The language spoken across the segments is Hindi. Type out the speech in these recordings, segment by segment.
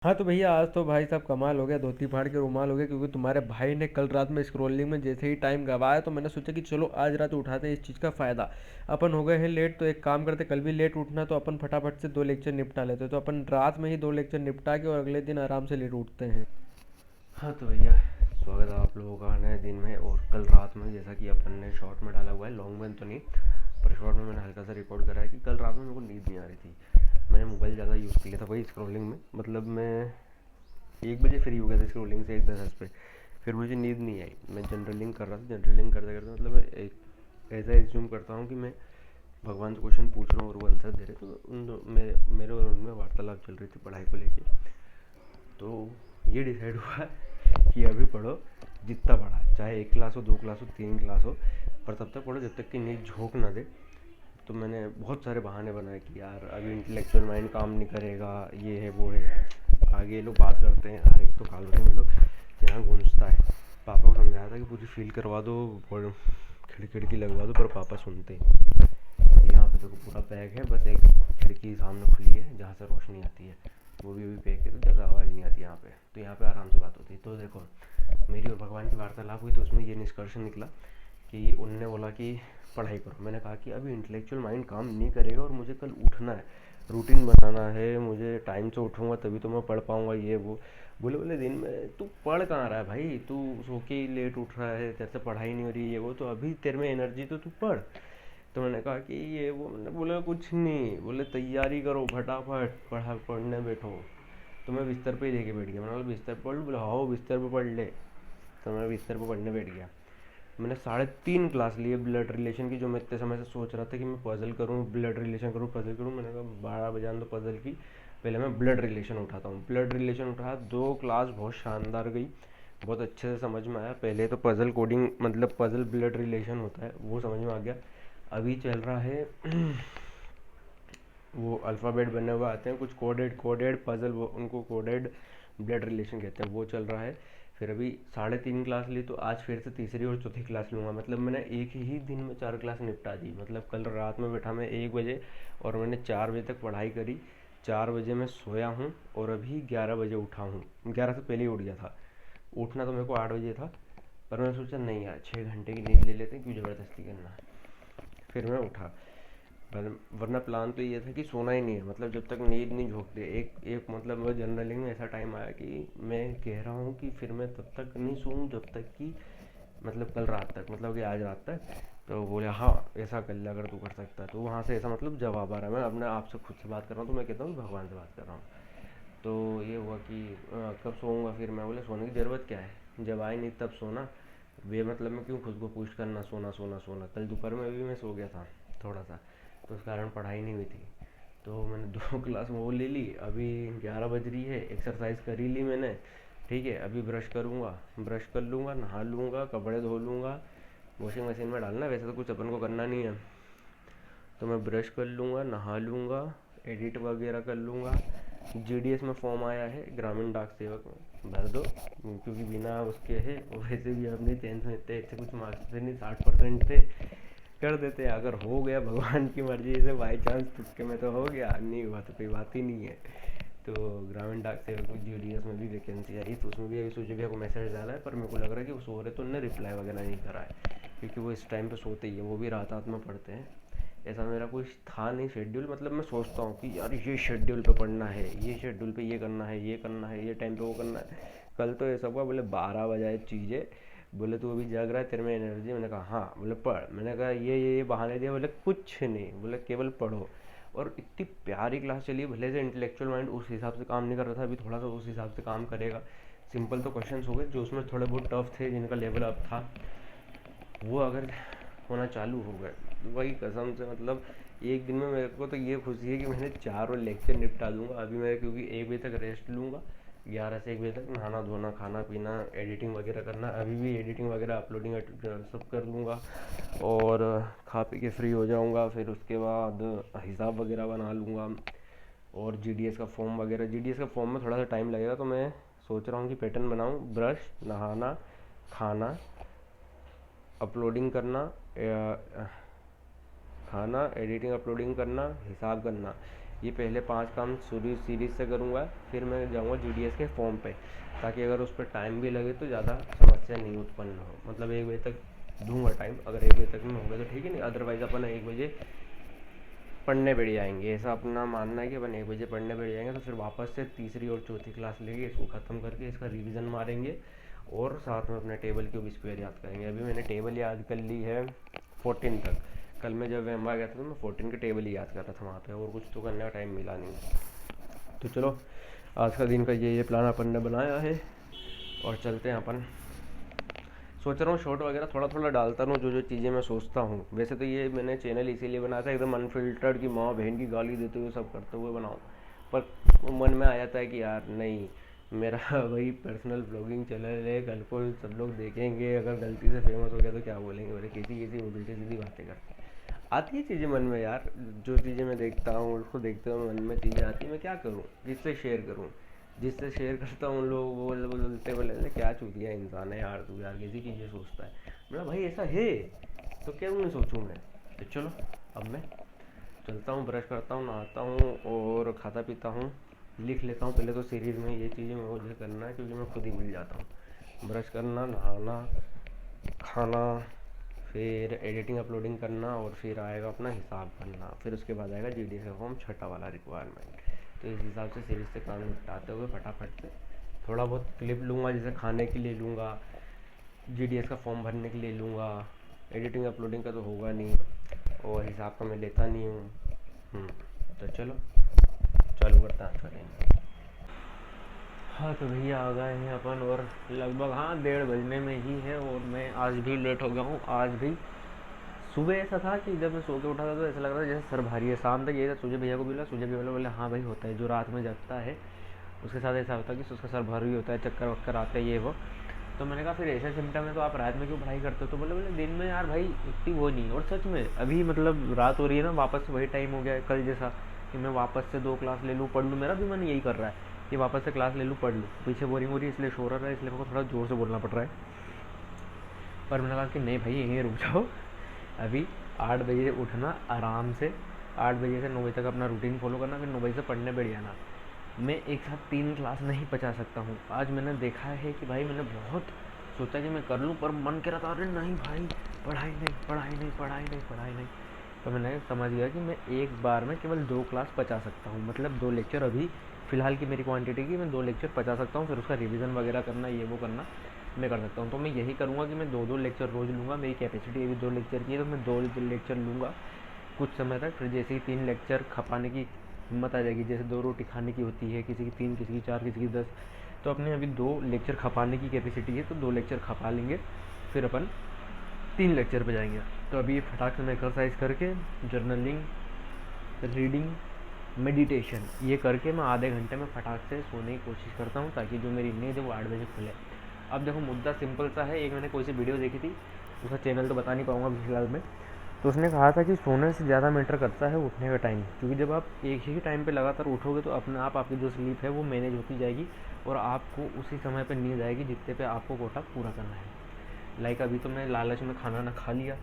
हाँ तो भैया आज तो भाई साहब कमाल हो गया, धोती फाड़ के रुमाल हो गया, क्योंकि तुम्हारे भाई ने कल रात में स्क्रोलिंग में जैसे ही टाइम गवाया तो मैंने सोचा कि चलो आज रात उठाते हैं इस चीज़ का फ़ायदा। अपन हो गए हैं लेट, तो एक काम करते, कल भी लेट उठना तो अपन फटाफट से 2 लेक्चर निपटा लेते, तो अपन रात में ही 2 लेक्चर निपटा के और अगले दिन आराम से लेट उठते हैं। हाँ तो भैया, स्वागत है आप लोगों का नए दिन में। और कल रात में जैसा कि अपन ने शॉर्ट में डाला हुआ है, लॉन्ग में तो नहीं, पर शॉर्ट में मैंने हल्का सा रिकॉर्ड करा है कि कल रात में मेरे को नींद नहीं आ रही थी। मैंने मोबाइल ज़्यादा यूज़ किया था वही स्क्रॉलिंग में। मतलब मैं 1 बजे फ्री हो गया था स्क्रॉलिंग से 1:10 पे। फिर मुझे नींद नहीं आई, मैं जनरलिंग कर रहा था। जनरलिंग करते करते मतलब मैं एक ऐसा एज्यूम करता हूँ कि मैं भगवान से क्वेश्चन पूछ रहा हूँ और वो आंसर दे रहे, तो मेरे मेरे और उनमें वार्तालाप चल रही थी पढ़ाई को लेके। तो ये डिसाइड हुआ कि अभी पढ़ो, जितना पढ़ा है, चाहे 1 क्लास हो, 2 क्लास हो, 3 क्लास हो, पर तब तक पढ़ो जब तक कि नींद झोंक ना दे। तो मैंने बहुत सारे बहाने बनाए कि यार अभी इंटेलेक्चुअल माइंड काम नहीं करेगा, ये है वो है। आगे ये लोग बात करते हैं, हर एक तो कॉलोनी में लोग यहाँ गूंजता है। पापा को समझाया था कि पूरी फील करवा दो और खिड़की लगवा दो, पर पापा सुनते हैं। यहाँ पे देखो पूरा पैक है, बस एक खिड़की सामने खुली है जहाँ से रोशनी आती है, वो भी अभी पैक है, तो ज़्यादा आवाज़ नहीं आती यहाँ पे, तो यहाँ पे आराम से बात होती है। तो देखो, मेरी और भगवान की वार्तालाप हुई तो उसमें ये निष्कर्ष निकला कि उनने बोला कि पढ़ाई करो। मैंने कहा कि अभी इंटेलेक्चुअल माइंड काम नहीं करेगा और मुझे कल उठना है, रूटीन बनाना है, मुझे टाइम से उठूँगा तभी तो मैं पढ़ पाऊँगा, ये वो। बोले बोले दिन में तू पढ़ कहाँ रहा है भाई, तू सो के ही लेट उठ रहा है, तेरे से पढ़ाई नहीं हो रही, ये वो, तो अभी तेरे में एनर्जी तो तू पढ़। तो मैंने कहा कि ये वो, मैंने बोला कुछ नहीं, बोले तैयारी करो फटाफट, पढ़ने बैठो। तो मैं बिस्तर पे ही लेके बैठ गया। मैंने बोला बिस्तर पर पढ़, बोला हाँ बिस्तर पे पढ़ ले। तो मैं बिस्तर पे पढ़ने बैठ गया। मैंने 3.5 क्लास लिए ब्लड रिलेशन की, जो मैं इतने समय से सोच रहा था कि मैं पजल करूँ, ब्लड रिलेशन करूँ, पजल करूँ। मैंने कहा 12 बजे तो पजल की, पहले मैं ब्लड रिलेशन उठाता हूँ। ब्लड रिलेशन उठाया, 2 क्लास बहुत शानदार गई, बहुत अच्छे से समझ में आया। पहले तो पजल कोडिंग, मतलब पजल ब्लड रिलेशन होता है, वो समझ में आ गया। अभी चल रहा है वो अल्फ़ाबेट बने हुए आते हैं कुछ, कोडेड कोडेड पजल, वो उनको कोडेड ब्लड रिलेशन कहते हैं, वो चल रहा है। फिर अभी 3.5 क्लास ली, तो आज फिर से तीसरी और चौथी क्लास लूँगा। मतलब मैंने एक ही दिन में 4 क्लास निपटा दी। मतलब कल रात में बैठा मैं 1 बजे और मैंने 4 बजे तक पढ़ाई करी। 4 बजे मैं सोया हूँ और अभी 11 बजे उठा हूँ। 11 से पहले ही उठ गया था। उठना तो मेरे को 8 बजे था, पर मैंने सोचा नहीं यार 6 घंटे की नींद ले लेते हैं, क्यों ज़बरदस्ती करना। फिर मैं उठा, वरना प्लान तो ये था कि सोना ही नहीं है, मतलब जब तक नींद नहीं झोंकते। एक एक मतलब वो जनरलिंग में ऐसा टाइम आया कि मैं कह रहा हूँ कि फिर मैं तब तक नहीं सोऊं जब तक कि, मतलब कल रात तक, मतलब कि आज रात तक। तो बोले हाँ ऐसा कर ले अगर तू कर सकता है। तो वहाँ से ऐसा मतलब जवाब आ रहा है, मैं अपने आप से खुद से बात कर रहा हूँ, तो मैं कहता हूँ भगवान से बात कर रहा हूँ। तो ये हुआ कि कब सोऊंगा। फिर मैं बोले सोने की ज़रूरत क्या है, जब आई नहीं तब सोना, मतलब मैं क्यों खुद को पुश करना, सोना सोना सोना। कल दोपहर में भी मैं सो गया था थोड़ा सा, तो उस कारण पढ़ाई नहीं हुई थी। तो मैंने 2 क्लास वो ले ली। अभी 11 बज रही है, एक्सरसाइज कर ही ली मैंने, ठीक है। अभी ब्रश करूँगा, ब्रश कर लूँगा, नहा लूँगा, कपड़े धो लूँगा, वॉशिंग मशीन में डालना, वैसे तो कुछ अपन को करना नहीं है। तो मैं ब्रश कर लूँगा, नहा लूँगा, एडिट वगैरह कर लूँगा। जीडीएस में फॉर्म आया है ग्रामीण डाक सेवक में, भर दो, क्योंकि बिना उसके है, वैसे भी अपनी टेंथ में इतने अच्छे कुछ मार्क्स थे नहीं, 60% थे। कर देते, अगर हो गया भगवान की मर्जी से, बाई चांस तुक्के में तो हो गया, नहीं हुआ तो कोई बात ही नहीं है। तो ग्रामीण डाक सेवक में जीडीएस में भी वैकेंसी आई, तो उसमें भी अभी सूर्य भैया को मैसेज डाला है, पर मेरे को लग रहा है कि वो सो रहे, तो उन्होंने रिप्लाई वगैरह नहीं करा है, क्योंकि वो इस टाइम पे सोते ही है, वो भी रात रात में पढ़ते हैं। ऐसा मेरा कोई था नहीं शेड्यूल, मतलब मैं सोचता हूँ कि यार ये शेड्यूल पे पढ़ना है, ये शेड्यूल पे ये करना है, ये करना है, ये टाइम पे वो करना है। कल तो ऐसा हुआ, बोले 12 बजाए चीज़ें, बोले तू अभी जाग रहा है, तेरे में एनर्जी। मैंने कहा हाँ, बोले पढ़। मैंने कहा ये बहाने दिए, बोले कुछ नहीं, बोले केवल पढ़ो। और इतनी प्यारी क्लास चली, भले से इंटेलेक्चुअल माइंड उस हिसाब से काम नहीं कर रहा था, अभी थोड़ा सा उस हिसाब से काम करेगा। सिंपल तो क्वेश्चंस हो गए, जो उसमें थोड़े बहुत टफ थे, जिनका लेवल अप था, वो अगर होना चालू हो गए, वही कसम से, मतलब एक दिन में मेरे को तो ये खुशी है कि मैंने चारों लेक्चर निपटा दूंगा। अभी मैं क्योंकि 1 बजे तक रेस्ट लूँगा, 11 से 1 बजे तक नहाना धोना, खाना पीना, एडिटिंग वगैरह करना, अभी भी एडिटिंग वगैरह, अपलोडिंग सब कर लूँगा, और खा पी के फ्री हो जाऊँगा। फिर उसके बाद हिसाब वगैरह बना लूँगा, और जीडीएस का फॉर्म वगैरह, जीडीएस का फॉर्म में थोड़ा सा टाइम लगेगा, तो मैं सोच रहा हूँ कि पैटर्न बनाऊँ, ब्रश, नहाना, खाना, अपलोडिंग करना, खाना, एडिटिंग, अपलोडिंग करना, हिसाब करना, ये पहले 5 काम शुरू सीरीज से करूँगा, फिर मैं जाऊँगा GDS के फॉर्म पे, ताकि अगर उस पर टाइम भी लगे तो ज़्यादा समस्या नहीं उत्पन्न हो। मतलब 1 बजे तक दूंगा टाइम, अगर 1 बजे तक में होगा तो ठीक है, नहीं अदरवाइज़ अपन 1 बजे पढ़ने बैठ जाएंगे। ऐसा अपना मानना है कि अपन 1 बजे पढ़ने बैठ जाएंगे, तो फिर वापस से तीसरी और चौथी क्लास लेके इसको ख़त्म करके इसका रिवीजन मारेंगे और साथ में अपने टेबल क्यूब स्क्वायर याद करेंगे। अभी मैंने टेबल याद कर ली है 14 तक। कल मैं जब वेम्बा गया था तो मैं 14 के टेबल ही याद कर रहा था वहाँ पे, और कुछ तो करने का टाइम मिला नहीं। तो चलो आज का दिन का ये प्लान अपन ने बनाया है और चलते हैं अपन। सोच रहा हूँ शॉर्ट वगैरह थोड़ा थोड़ा डालता रहूँ, जो जो चीज़ें मैं सोचता हूँ। वैसे तो ये मैंने चैनल इसीलिए बनाया था एकदम अनफिल्टर्ड, की माँ बहन की गाली देते हुए सब करते हुए बनाऊँ, पर मन में आ जाता है कि यार नहीं, मेरा वही पर्सनल ब्लॉगिंग चैनल है, कल को सब लोग देखेंगे, अगर गलती से फेमस हो गया तो क्या बोलेंगे, बोले किसी किसी उल्टी सीधी बातें करते। आती है चीज़ें मन में यार, जो चीज़ें मैं देखता हूँ उसको देखते हुए मन में चीज़ें आती हैं, मैं क्या करूँ, किससे शेयर करूँ। जिससे शेयर करता हूँ लोग वो बोलते बोले क्या चूतिया इंसान है यार तू, यार किसी की चीज़ें सोचता है। मेरा भाई ऐसा है तो क्यों नहीं सोचूँ मैं। तो चलो अब मैं चलता हूँ, ब्रश करता हूँ, नहाता हूँ और खाता पीता हूँ, लिख लेता हूँ पहले तो सीरीज़ में ये चीज़ें मुझे करना है, क्योंकि मैं खुद ही भूल जाता हूँ। ब्रश करना, नहाना, खाना, फिर एडिटिंग अपलोडिंग करना, और फिर आएगा अपना हिसाब करना, फिर उसके बाद आएगा GDS का फॉर्म छठा वाला रिक्वायरमेंट। तो इस हिसाब से सीरीज से काम निपटाते हुए फटाफट से थोड़ा बहुत क्लिप लूँगा, जैसे खाने के लिए लूँगा, GDS का फॉर्म भरने के लिए लूँगा, एडिटिंग अपलोडिंग का तो होगा नहीं, और हिसाब का मैं लेता नहीं हूँ। तो चलो चालू करता है करेंगे। हाँ तो भैया आ गए हैं अपन, और लगभग हाँ 1:30 बजने में ही है, और मैं आज भी लेट हो गया हूँ। आज भी सुबह ऐसा था कि जब मैं सो के उठा था तो ऐसा लग रहा था जैसे सर भारी है। शाम तक ये था, सूर्य भैया को बोला, सूर्य भैया बोले हाँ भाई होता है, जो रात में जगता है उसके साथ ऐसा होता है कि उसका सर भारी होता है, चक्कर वक्कर आते हैं ये वो। तो मैंने कहा फिर ऐसे सिम्टम है तो आप रात में क्यों पढ़ाई करते हो। तो बोले बोले दिन में यार भाई इतनी वो नहीं। और सच में अभी मतलब रात हो रही है ना, वापस से वही टाइम हो गया है कल जैसा, कि मैं वापस से 2 क्लास ले लूँ, पढ़ लूँ। मेरा भी मन यही कर रहा है कि वापस से क्लास ले लूँ, पढ़ लूँ। पीछे बोरिंग हो रही है इसलिए शोर आ रहा है, इसलिए मेरे को थोड़ा ज़ोर से बोलना पड़ रहा है। पर मैंने कहा कि नहीं भाई यहीं रुक जाओ, अभी 8 बजे उठना आराम से, 8 बजे से 9 बजे तक अपना रूटीन फॉलो करना, फिर 9 बजे से पढ़ने बैठ जाना। मैं एक साथ 3 क्लास नहीं पचा सकता हूँ। आज मैंने देखा है कि भाई मैंने बहुत सोचा कि मैं कर लूँ, पर मन कह रहा था अरे नहीं भाई पढ़ाई नहीं पढ़ाई नहीं पढ़ाई नहीं पढ़ाई नहीं। तो मैंने समझ गया कि मैं एक बार में केवल 2 क्लास पचा सकता हूँ, मतलब 2 लेक्चर अभी फ़िलहाल की मेरी क्वांटिटी की मैं 2 लेक्चर पचा सकता हूँ, फिर उसका रिवीजन वगैरह करना ये वो करना मैं कर सकता हूँ। तो मैं यही करूँगा कि मैं 2-2 लेक्चर रोज़ लूँगा। मेरी कैपेसिटी अभी 2 लेक्चर की है, तो मैं 2 लेक्चर लूँगा कुछ समय तक। फिर जैसे ही 3 लेक्चर खपाने की हिम्मत आ जाएगी, जैसे 2 रोटी खाने की होती है, किसी की 3, किसी की 4, किसी की 10, तो अपने अभी 2 लेक्चर खपाने की कैपेसिटी है, तो 2 लेक्चर खपा लेंगे, फिर अपन 3 लेक्चर पे जाएंगे। तो अभी फटाक से मैं एक्सरसाइज करके जर्नलिंग, रीडिंग, मेडिटेशन ये करके मैं आधे घंटे में फटाक से सोने की कोशिश करता हूँ, ताकि जो मेरी नींद है वो 8 बजे खुले। अब देखो मुद्दा सिंपल सा है। एक मैंने कोई सी वीडियो देखी थी, उसका चैनल तो बता नहीं पाऊँगा फिलहाल में, तो उसने कहा था कि सोने से ज़्यादा मैटर करता है उठने का टाइम, क्योंकि जब आप एक ही टाइम पे लगातार उठोगे तो अपने आप आपकी जो स्लीप है वो मैनेज होती जाएगी, और आपको उसी समय पे नींद आएगी जितने पे आपको कोटा पूरा करना है। लाइक अभी तो मैं लालच में खाना ना खा लिया,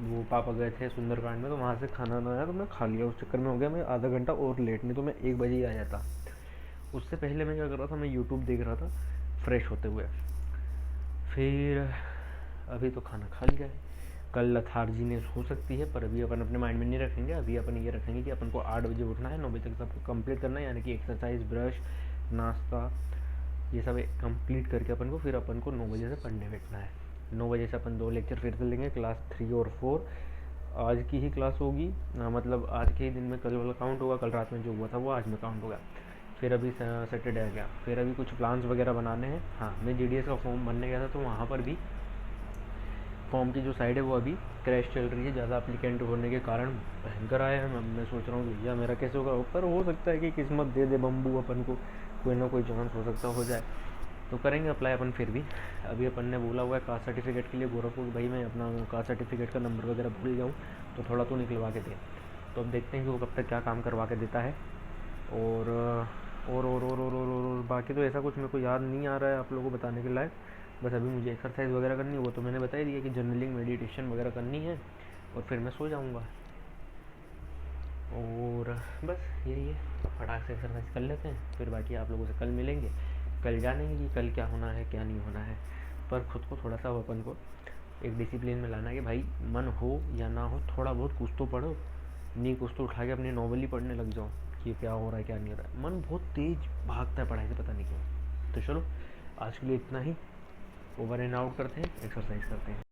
वो पापा गए थे सुंदरकांड में तो वहाँ से खाना ना आया, तो मैं खा लिया, उस चक्कर में हो गया मैं आधा घंटा और लेट, नहीं तो मैं 1 बजे ही आ जाता। उससे पहले मैं क्या कर रहा था, मैं यूट्यूब देख रहा था फ्रेश होते हुए। फिर अभी तो खाना खा लिया है। कल लथार्जीनेस हो सकती है, पर अभी अपन अपने माइंड में नहीं रखेंगे। अभी अपन ये रखेंगे कि अपन को 8 बजे उठना है, 9 बजे तक सब कंप्लीट करना है, यानी कि एक्सरसाइज, ब्रश, नाश्ता, ये सब कंप्लीट करके अपन को फिर अपन को 9 बजे से पढ़ने बैठना है। 9 बजे से अपन 2 लेक्चर फिर से लेंगे, क्लास 3 और 4 आज की ही क्लास होगी। मतलब आज के ही दिन में कल वाला काउंट होगा, कल रात में जो हुआ था वो आज में काउंट होगा। फिर अभी सैटरडे आ गया, फिर अभी कुछ प्लान्स वगैरह बनाने हैं। हाँ मैं GDS का फॉर्म भरने गया था, तो वहाँ पर भी फॉर्म की जो साइड है वो अभी क्रैश चल रही है, ज़्यादा अप्लीकेंट होने के कारण भयंकर आए हैं। मैं सोच रहा हूँ भैया मेरा कैसे होगा, पर हो सकता है कि किस्मत दे दे बम्बू अपन को, कोई ना कोई चांस हो सकता हो जाए, तो करेंगे अप्लाई अपन फिर भी। अभी अपन ने बोला हुआ है कास्ट सर्टिफिकेट के लिए गौरव को कि भाई मैं अपना कास्ट सर्टिफिकेट का नंबर वगैरह भूल जाऊँ तो थोड़ा तो निकलवा के दे। तो अब देखते हैं कि वो कब तक क्या काम करवा के देता है। और और बाकी तो ऐसा कुछ मेरे को याद नहीं आ रहा है आप लोगों को बताने के लायक। बस अभी मुझे एक्सरसाइज वगैरह करनी है, वो तो मैंने बता ही दिया कि जर्नलिंग, मेडिटेशन वगैरह करनी है, और फिर मैं सो जाऊँगा। और बस यही है, फटाक से एक्सरसाइज कर लेते हैं, फिर बाकी आप लोगों से कल मिलेंगे, कल जानेंगे कि कल क्या होना है क्या नहीं होना है। पर खुद को थोड़ा सा अपन को एक डिसिप्लिन में लाना है कि भाई मन हो या ना हो थोड़ा बहुत कुछ तो पढ़ो, नहीं कुछ तो उठा के अपनी नॉवल ही पढ़ने लग जाओ कि क्या हो रहा है क्या नहीं हो रहा है। मन बहुत तेज भागता है पढ़ाई से, पता नहीं क्यों। तो चलो आज के लिए इतना ही, ओवर एंड आउट करते हैं, एक्सरसाइज करते हैं।